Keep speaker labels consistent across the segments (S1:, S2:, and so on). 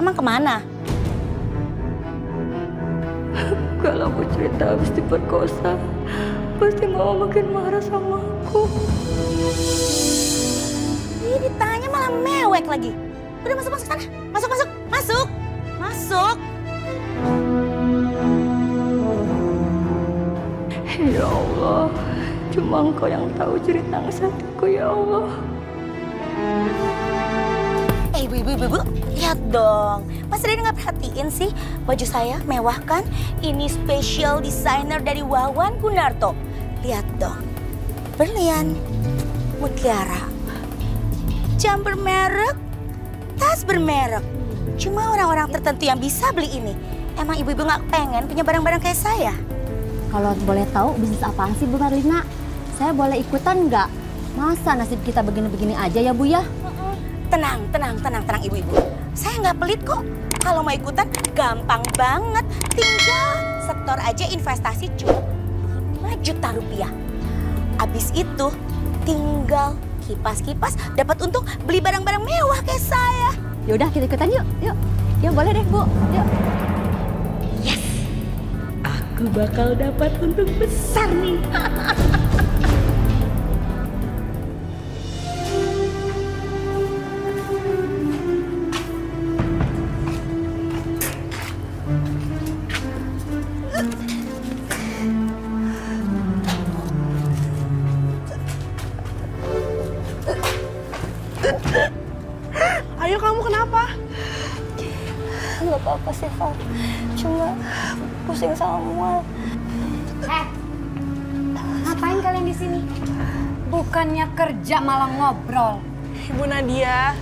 S1: Emang kemana?
S2: Kalau aku cerita habis diperkosa, pasti mama makin marah sama aku.
S1: Ih, ditanya malah mewek lagi. Udah masuk sana. Masuk.
S2: Ya Allah, cuma Engkau yang tahu cerita hatiku ya Allah.
S1: Ibu, lihat dong. Mas Reni nggak perhatiin sih baju saya mewah kan? Ini special designer dari Wawan Gunarto. Lihat dong, berlian, mutiara, jam bermerek, tas bermerek. Cuma orang-orang tertentu yang bisa beli ini. Emang ibu-ibu nggak pengen punya barang-barang kayak saya?
S3: Kalau boleh tahu bisnis apaan sih Bu Marlina? Saya boleh ikutan nggak? Masa nasib kita begini-begini aja ya Bu ya?
S1: Tenang ibu-ibu. Saya nggak pelit kok. Kalau mau ikutan gampang banget. Tinggal setor aja investasi cuma 5 juta rupiah. Abis itu tinggal kipas-kipas dapat untung beli barang-barang mewah kayak saya.
S3: Yaudah kita ikutan yuk. Yuk boleh deh Bu. Yuk.
S1: Yes.
S2: Aku bakal dapat untung besar nih.
S4: Ayo kamu kenapa?
S2: Nggak apa-apa sih, Fal. Cuma pusing sama mual.
S3: Ngapain kalian di sini? Bukannya kerja malah ngobrol.
S4: Ibu Nadia,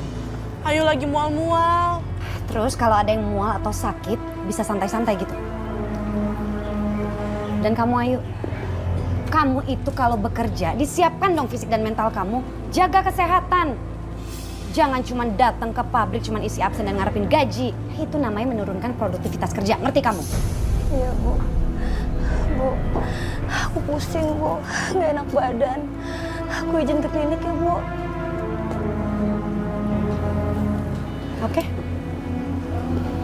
S4: ayo lagi mual-mual.
S3: Terus kalau ada yang mual atau sakit bisa santai-santai gitu. Dan kamu Ayu, kamu itu kalau bekerja disiapkan dong fisik dan mental kamu. Jaga kesehatan. Jangan cuma datang ke pabrik cuma isi absen dan ngarepin gaji. Itu namanya menurunkan produktivitas kerja. Ngerti kamu?
S2: Iya, Bu. Bu, aku pusing, Bu. Nggak enak badan. Aku izin ke klinik ya, Bu.
S3: Oke.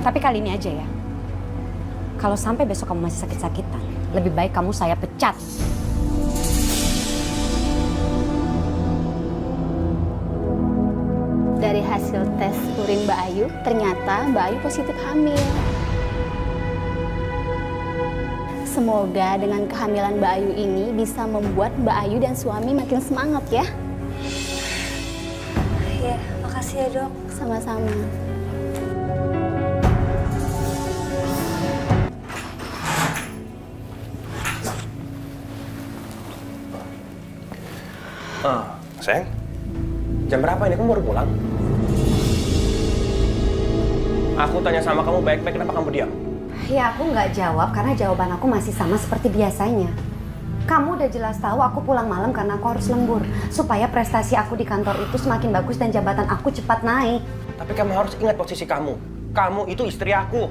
S3: Tapi kali ini aja ya. Kalau sampai besok kamu masih sakit-sakitan, lebih baik kamu saya pecat.
S5: Dari hasil tes urin Mbak Ayu, ternyata Mbak Ayu positif hamil. Semoga dengan kehamilan Mbak Ayu ini bisa membuat Mbak Ayu dan suami makin semangat ya.
S2: Iya, makasih ya, Dok.
S5: Sama-sama.
S6: Sayang, jam berapa ini? Kamu baru pulang? Aku tanya sama kamu baik-baik, kenapa kamu diam?
S3: Ya aku nggak jawab karena jawaban aku masih sama seperti biasanya. Kamu udah jelas tahu aku pulang malam karena aku harus lembur. Supaya prestasi aku di kantor itu semakin bagus dan jabatan aku cepat naik.
S6: Tapi kamu harus ingat posisi kamu. Kamu itu istri aku.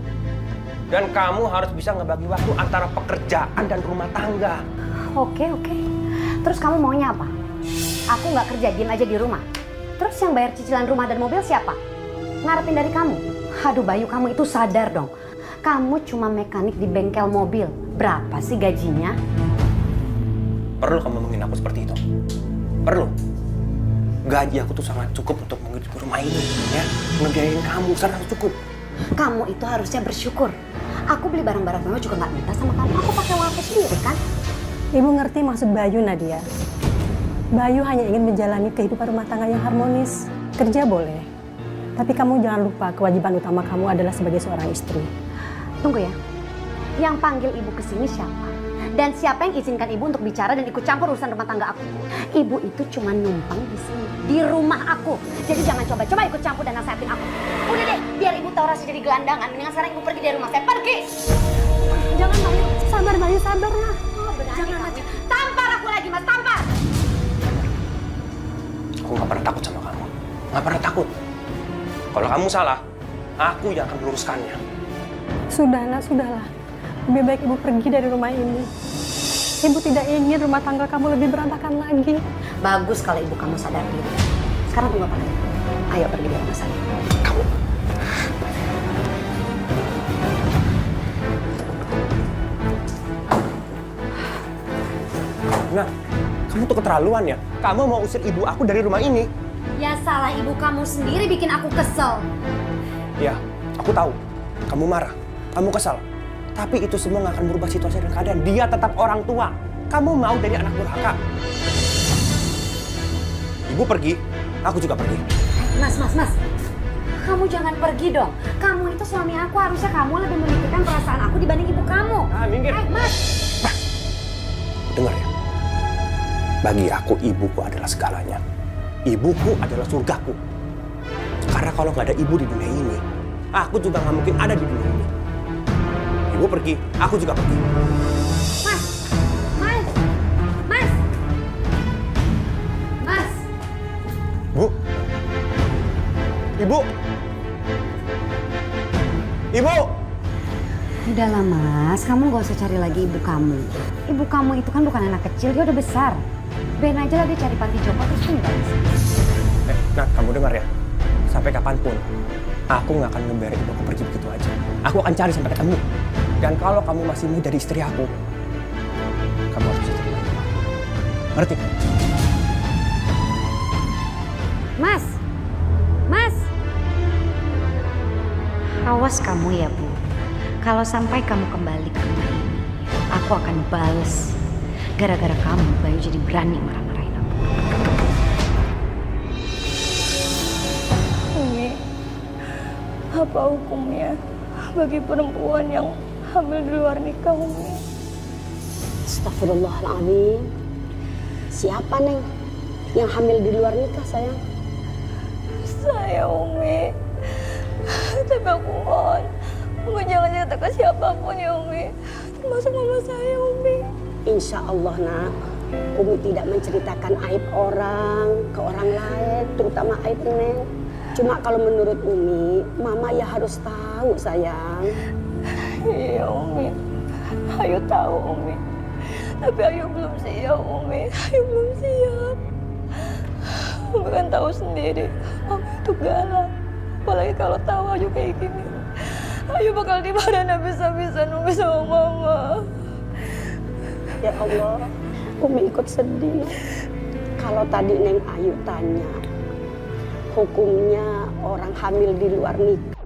S6: Dan kamu harus bisa ngebagi waktu antara pekerjaan dan rumah tangga.
S3: Oke. Terus kamu maunya apa? Aku nggak kerja, diem aja di rumah. Terus yang bayar cicilan rumah dan mobil siapa? Ngarepin dari kamu. Aduh Bayu, kamu itu sadar dong. Kamu cuma mekanik di bengkel mobil. Berapa sih gajinya?
S6: Perlu kamu ngomongin aku seperti itu? Perlu? Gaji aku tuh sangat cukup untuk menghidupi rumah ini, ya. Ngebiayain kamu, sangat cukup.
S3: Kamu itu harusnya bersyukur. Aku beli barang-barang mewah juga nggak minta sama kamu. Aku pakai uang aku sendiri kan?
S7: Ibu ngerti maksud Bayu, Nadia. Bayu hanya ingin menjalani kehidupan rumah tangga yang harmonis. Kerja boleh, tapi kamu jangan lupa kewajiban utama kamu adalah sebagai seorang istri.
S3: Tunggu ya. Yang panggil ibu ke sini siapa? Dan siapa yang izinkan ibu untuk bicara dan ikut campur urusan rumah tangga aku? Ibu itu cuma numpang di sini, di rumah aku. Jadi jangan coba-coba ikut campur dan nasihatin aku. Udah deh, biar ibu tahu rasa jadi gelandangan. Mendingan sekarang ibu pergi dari rumah saya. Pergi!
S7: Jangan Bayu, sabar Bayu, sabar lah.
S3: Jangan aja. Tampar aku lagi, Mas, tampar!
S6: Aku nggak pernah takut sama kamu. Nggak pernah takut. Kalau kamu salah, aku yang akan meluruskannya.
S7: Sudah nak, sudahlah. Lebih baik ibu pergi dari rumah ini. Ibu tidak ingin rumah tangga kamu lebih berantakan lagi.
S3: Bagus kalau ibu kamu sadar diri. Sekarang tunggu apa lagi? Ayo pergi dari rumah saya.
S6: Kamu Nah, kamu tuh keterlaluan ya. Kamu mau usir ibu aku dari rumah ini.
S3: Ya salah ibu kamu sendiri bikin aku kesel.
S6: Ya, aku tahu. Kamu marah, kamu kesal. Tapi itu semua nggak akan merubah situasi dan keadaan. Dia tetap orang tua. Kamu mau dari anak durhaka. Ibu pergi, aku juga pergi.
S3: Mas. Kamu jangan pergi dong. Kamu itu suami aku, harusnya kamu lebih memikirkan perasaan aku dibanding ibu kamu.
S6: Minggir.
S3: Mas.
S6: Dengar ya. Bagi aku, ibuku adalah segalanya. Ibuku adalah surgaku. Karena kalau nggak ada ibu di dunia ini, aku juga nggak mungkin ada di dunia ini. Ibu pergi, aku juga pergi.
S3: Mas.
S6: Bu. Ibu. Ibu.
S3: Udahlah Mas, kamu gak usah cari lagi ibu kamu. Ibu kamu itu kan bukan anak kecil, dia udah besar. Ben aja lah dia cari panti jompo terus tinggal di sini.
S6: Nat, kamu dengar ya. Sampai kapanpun, aku nggak akan ngebiarin ibu aku pergi begitu aja. Aku akan cari sampai ketemu. Dan kalau kamu masih mau jadi istri aku, kamu harus bisa terima. Ngerti?
S3: Mas. Awas kamu ya Bu. Kalau sampai kamu kembali ke rumah ini, aku akan bales. Gara-gara kamu, Bayu jadi berani marah-marahin aku.
S2: Umi, apa hukumnya bagi perempuan yang hamil di luar nikah, Umi?
S8: Astagfirullahaladzim. Siapa, Neng? Yang hamil di luar nikah, sayang?
S2: Saya, Umi. Tapi aku mohon, Umi jangan cerita ke siapapun ya, Umi. Termasuk mama saya, Umi.
S8: Insya Allah, Nak. Umi tidak menceritakan aib orang ke orang lain, terutama aib Neng. Cuma kalau menurut Umi, Mama ya harus tahu, sayang.
S2: Iya, Umi. Ayu tahu, Umi. Tapi Ayu belum siap, Umi. Ayu belum siap. Umi kan tahu sendiri, Mama itu galak. Apalagi kalau tahu Ayu kayak gini. Ayu bakal dimarahin habis-habisan Umi sama Mama.
S8: Ya Allah, Umi ikut sedih. Kalau tadi Neng Ayu tanya, hukumnya orang hamil di luar nikah.